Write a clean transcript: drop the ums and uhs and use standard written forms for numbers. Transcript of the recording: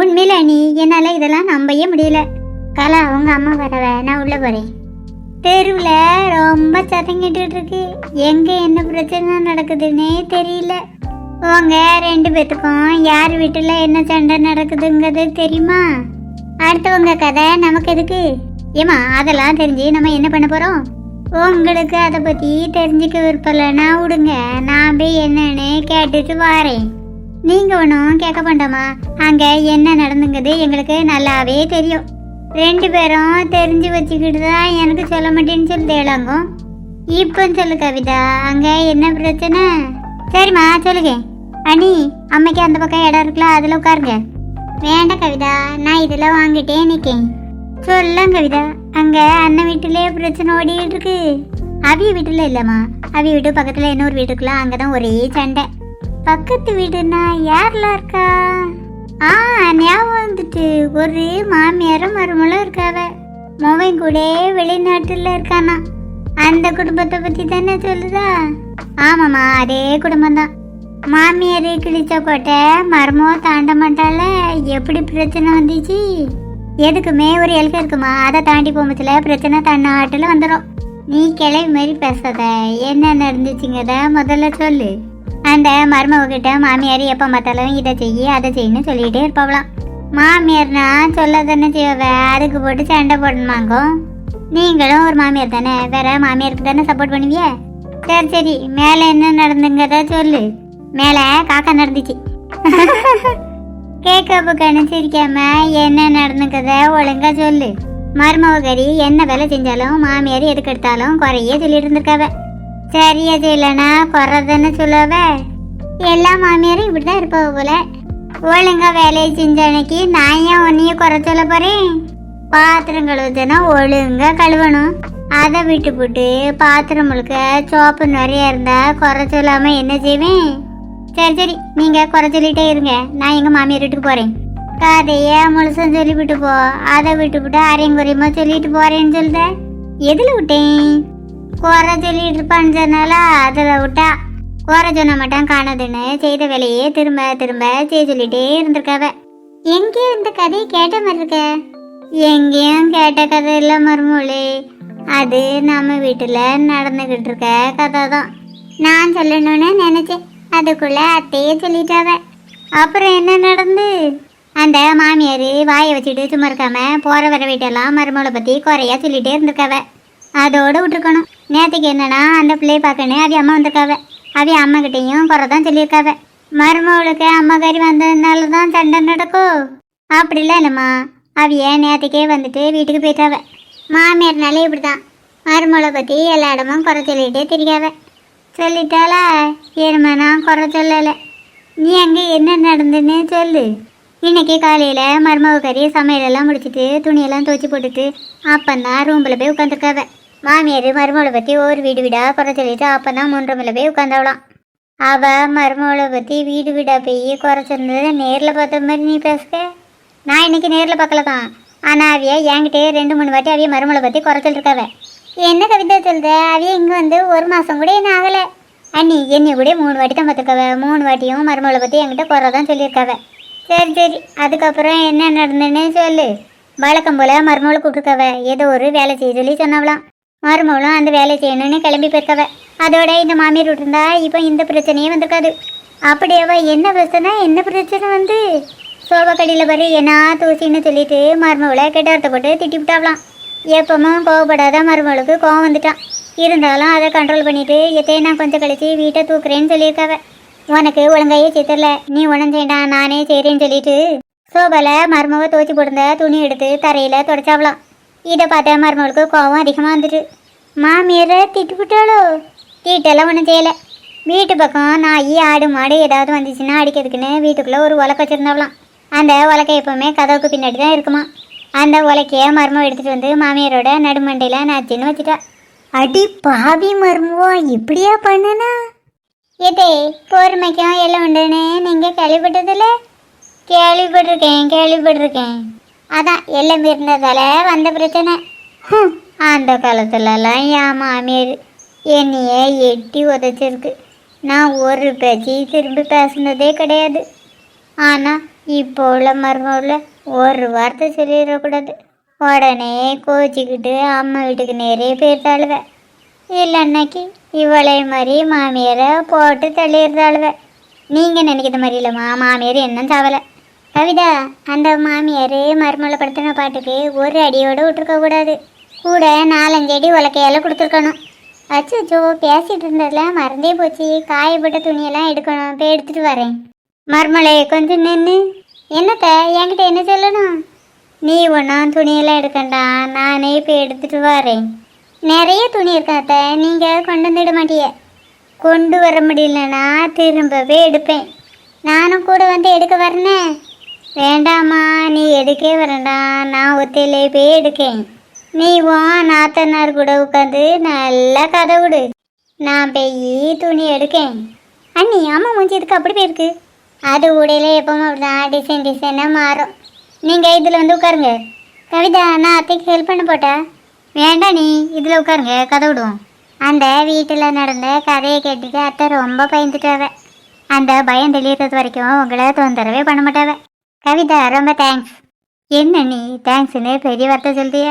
உண்மையில நீ என்னால இதெல்லாம் நம்பவே முடியல. கலா அவங்க அம்மா வரவ, நான் உள்ள போறேன். தெருவில் ரொம்ப சத்தங்கிட்டு இருக்கு. எங்க என்ன பிரச்சனை நடக்குதுன்னே தெரியல. உங்க 2 பேத்துக்கும் யார் வீட்டுல என்ன சண்டை நடக்குதுங்கிறது தெரியுமா? அடுத்தவங்க கதை நமக்கு எதுக்கு? ஏமா அதெல்லாம் தெரிஞ்சு நம்ம என்ன பண்ண போறோம்? உங்களுக்கு அதை பத்தி தெரிஞ்சுக்க விருப்பம்லன்னா விடுங்க, நான் போய் என்னன்னு கேட்டுட்டு வாரேன். நீங்க ஒன்றும் கேட்க வேண்டாமா? அங்க என்ன நடந்துங்கிறது எங்களுக்கு நல்லாவே தெரியும். 2 பேரும் தெரிஞ்சு வச்சுக்கிட்டு தான் எனக்கு சொல்ல மாட்டேன்னு சொல்லிட்டேலாங்க. இப்போ சொல்லு கவிதா, அங்க என்ன பிரச்சனை? சரிம்மா சொல்லுங்க. அண்ணி, அம்மைக்கு அந்த பக்கம் இடம் இருக்குல்ல, அதில் உட்காருங்க. வேண்டாம் கவிதா, நான் இதில் வாங்கிட்டே நிற்கேன். சொல்லலாம் கவிதா, அங்க அண்ணன் வீட்டுலயே பிரச்சனை ஓடிட்டு இருக்கு. அவிய வீட்டுல இல்லம்மா, அவிய வீட்டு பக்கத்துல இன்னொரு வீட்டுக்குள்ள அங்கதான் ஒரே சண்டை. பக்கத்து வீடுன்னா யாரெல்லாம் இருக்கா? ஞாபகம் வந்துட்டு, ஒரு மாமியாரும் மருமகளும் இருக்காவ. மொபைல் கூட வெளிநாட்டுல இருக்கானா. அந்த குடும்பத்தை பத்தி தானே சொல்லுதா? ஆமாம்மா, அதே குடும்பம்தான். மாமியார் கிழிச்ச கோட்டை மரமோ தாண்ட மாட்டால. எப்படி பிரச்சனை வந்துச்சு? எதுக்குமே ஒரு எல்கை இருக்குமா, அதை தாண்டி போகும்போதுல பிரச்சனை தன்னாட்டில் வந்துடும். நீ கிளவி மாதிரி பேசாத. என்ன நடந்துச்சுங்கத முதல்ல சொல்லு. அந்த மருமகிட்ட மாமியார் எப்போ பார்த்தாலும் இதை செய்ய அதை செய்யணும்னு சொல்லிகிட்டே இருப்பாங்களாம். மாமியார்னா சொல்ல தானே செய்வ, அதுக்கு போட்டு சண்டை போடணுமாங்க. நீங்களும் ஒரு மாமியார் தானே, வேற மாமியாருக்கு தானே சப்போர்ட் பண்ணுவிய? சரி சரி, மேலே என்ன நடந்துங்கத சொல்லு. மேலே காக்கா நடந்துச்சு. கேட்கப்பு கணிச்சிருக்காம என்ன நடந்துக்கத ஒழுங்கா சொல்லு. மருமகரி என்ன வேலை செஞ்சாலும் மாமியார் எதுக்கு எடுத்தாலும் குறையே சொல்லிட்டு இருந்திருக்காவ. சரியா செய்யலன்னா குறைதானே சொல்லுவ. எல்லா மாமியாரும் இப்படிதான் இருப்பவ போல. ஒழுங்கா வேலையை செஞ்ச அன்னைக்கு நான் ஏன் உன்னைய குறை சொல்ல போறேன்? பாத்திரம் கழுவுதுன்னா ஒழுங்கா கழுவணும். அதை விட்டு போட்டு பாத்திரம் முழுக்க சோப்பு நிறைய இருந்தா குறை சொல்லாம என்ன செய்வேன்? சரி சரி, நீங்க குறை சொல்லிட்டே இருங்க, நான் எங்க மாமியார் வீட்டுக்கு போறேன். கதைய முழுசும் சொல்லிவிட்டு போ. அதை விட்டு விட்டு அரையும் குறையுமா சொல்லிட்டு போறேன்னு சொல்லுத. எதுல விட்டேன்? குறை சொல்லிட்டு இருப்பான்னு சொன்னால அதுல விட்டா. குறை சொன்ன மாட்டான் காணதுன்னு செய்த வேலையே திரும்ப திரும்ப செய்ய சொல்லிட்டே இருந்திருக்காவ. எங்கேயும் இந்த கதையை கேட்ட மாதிரி இருக்க? எங்கேயும் கேட்ட கதை இல்லை மருமோளே, அது நம்ம வீட்டுல நடந்துகிட்டு இருக்க கதை தான். நான் சொல்லணும்னு நினைச்சேன், அதுக்குள்ள அத்தையே சொல்லிட்டாவ. அப்புறம் என்ன நடந்து? அந்த மாமியார் வாயை வச்சுட்டு சும்மா இருக்காம போற வர வீட்டெல்லாம் மருமகளை பத்தி குறையா சொல்லிட்டே இருந்திருக்காவ. அதோட விட்டுருக்கணும். நேற்றுக்கு என்னன்னா அந்த பிள்ளையை பார்க்கணும் அவி அம்மா வந்திருக்காவ. அவி அம்மா கிட்டையும் குறை தான் சொல்லியிருக்காவ. மருமகளுக்கு அம்மா கறி வந்ததுனால தான் சண்டை நடக்கும். அப்படிலாம் இல்லைம்மா, அவிய நேற்றுக்கே வந்துட்டு வீட்டுக்கு போயிட்டாவ. மாமியார்னாலே இப்படிதான், மருமகளை பற்றி எல்லா இடமும் குறை சொல்லிகிட்டே தெரியாவ. சொல்லிட்டாளா? ஏறுமா, நான் குறை சொல்லலை. நீ அங்கே என்ன நடந்துன்னு சொல்லு. இன்னைக்கு காலையில் மருமக கறி சமையலெல்லாம் முடிச்சுட்டு துணியெல்லாம் துவச்சி போட்டுட்டு அப்பந்தான் ரூமில் போய் உட்காந்துருக்காவ. மாமியார் மருமகளை பற்றி ஒரு வீடு வீடாக குறை சொல்லிட்டு அப்பந்தான் 3 ரூமில் போய் உட்காந்தவளாம். அவள் மருமகளை பற்றி வீடு வீடாக போய் குறை சொன்னதை நேரில் பார்த்த மாதிரி நீ பேசுக. நான் இன்னைக்கு நேரில் பார்க்கல தான், ஆனால் அவிய என்கிட்டே 2-3 வாட்டி அவிய மருமகளை பற்றி குறை சொல்லிருக்காவ. என்ன கவிதா சொல்கிற? அவிய இங்கே வந்து 1 மாதம் கூட என்ன ஆகலை. அண்ணி என்னை கூட 3 வாட்டி தான் பார்த்துருக்காவ. 3 வாட்டியும் மருமகளை பற்றி என்கிட்ட குறை தான் சொல்லியிருக்காவ. சரி சரி, அதுக்கப்புறம் என்ன நடந்துன்னு சொல்லு. வழக்கம் போல் மருமகளை கூப்பிட்டுருக்காவ. ஏதோ ஒரு வேலை செய்ய சொல்லி சொன்னாவலாம். மருமகளும் அந்த வேலை செய்யணும்னு கிளம்பி போயிருக்காவ. அதோட இந்த மாமியார் விட்டுருந்தா இப்போ இந்த பிரச்சனையே வந்திருக்காது. அப்படியேவா? என்ன பிரச்சனை வந்து சோபா கடியில் பாரு என்ன தூசின்னு சொல்லிட்டு மருமகளை கெட்டார்த்த போட்டு திட்டி விட்டாவலாம். எப்பவும் கோவப்படாத மருமகளுக்கு கோவம் வந்துட்டான். இருந்தாலும் அதை கண்ட்ரோல் பண்ணிட்டு எத்தையும் நான் கொஞ்சம் கழிச்சு வீட்டை தூக்குறேன்னு சொல்லியிருக்காவ. உனக்கு ஒழுங்காயே சித்தரல, நீ உடனே செய்யண்டாம் நானே செய்கிறேன்னு சொல்லிட்டு சோபால மருமவை துவச்சி போடுந்த துணி எடுத்து தரையில் தொடச்சாவலாம். இதை பார்த்த மருமகளுக்கு கோவம் அதிகமாக வந்துட்டு மாமியாரை திட்டு விட்டாளோ? தீட்டெல்லாம் ஒன்றும் செய்யலை. வீட்டு பக்கம் நாய் ஆடு மாடு ஏதாவது வந்துச்சுன்னா அடிக்கிறதுக்குன்னு வீட்டுக்குள்ளே ஒரு உலக்க வச்சுருந்தாவலாம். அந்த உலக்கை எப்போவுமே கதவுக்கு பின்னாடி தான் இருக்குமா. அந்த உலக்கையை மருமவை எடுத்துகிட்டு வந்து மாமியாரோட நடுமண்டையில் நாச்சின்னு வச்சுட்டா. அடி பாவி மருமவோ, இப்படியா பண்ணுனா? ஏதே பொறுமைக்கும் எல்லாம் உண்டுன்னு நீங்கள் கேள்விப்பட்டதில்ல? கேள்விப்பட்டிருக்கேன். அதான் எல்லாம் இருந்ததால வந்த பிரச்சனை. அந்த காலத்துலலாம் என் மாமியார் என்னைய எட்டி உதச்சிருக்கு. நான் ஒரு பேச்சு திரும்பி பேசுனதே கிடையாது. ஆனால் இப்போ உள்ள மருமவுல ஒரு வார்த்தை சொல்லிடக்கூடாது, உடனே கோச்சிக்கிட்டு அம்மா வீட்டுக்கு நேரே போயிட்டாளுவ. இல்லைன்னாக்கி இவளை மாதிரி மாமியாரை போட்டு தள்ளிடுறாளுவ. நீங்கள் நினைக்கிற மாதிரி இல்லைம்மா, மாமியார் என்ன சாவலை. கவிதா, அந்த மாமியார் மருமலை படுத்தின பாட்டுக்கு ஒரு அடியோடு விட்டுருக்க கூடாது, கூட 4-5 அடி உலக்கையால் கொடுத்துருக்கணும். அச்சோ, பேசிகிட்டு இருந்ததுல மறந்தே போச்சு, காயப்பட்ட துணியெல்லாம் எடுக்கணும், போய் எடுத்துகிட்டு வரேன். மருமலை கொஞ்சம் நின்று. என்னத்த என்கிட்ட என்ன சொல்லணும்? நீ ஒன்றும் துணியெல்லாம் எடுக்கண்டா, நானே போய் எடுத்துகிட்டு வரேன். நிறைய துணி இருக்காத்த, நீங்கள் கொண்டு வந்துட மாட்டிய. கொண்டு வர முடியலன்னா திரும்பவே எடுப்பேன். நானும் கூட வந்து எடுக்க வரேனே. வேண்டாம்மா, நீ எடுக்கவே வரண்டா, நான் ஒத்தையிலே போய் எடுக்கேன். நீ நாத்தனார் கூட உட்காந்து நல்லா கதை விடு, நான் போய் துணி எடுக்கேன். அண்ணி, அம்மா மூஞ்சி இதுக்கு அப்படி போயிருக்கு. அது உடையில எப்பவும் அப்படிதான் டிசைனாக மாறும். நீங்கள் இதில் வந்து உட்காருங்க. கவிதா, நான் அத்தைக்கு ஹெல்ப் பண்ண போட்டேன். வேண்டாம், நீ இதில் உட்காருங்க, கதை விடுவோம். அந்த வீட்டில் நடந்த கதையை கேட்டுட்டு அத்தை ரொம்ப பயந்துட்டாவ. அந்த பயம் தெளிகிறது வரைக்கும் உங்களை தொந்தரவே பண்ண மாட்டாவ. கவிதா, ரொம்ப தேங்க்ஸ். என்ன நீ தேங்க்ஸ்ன்னு பெரிய வார்த்தை சொல்லிய?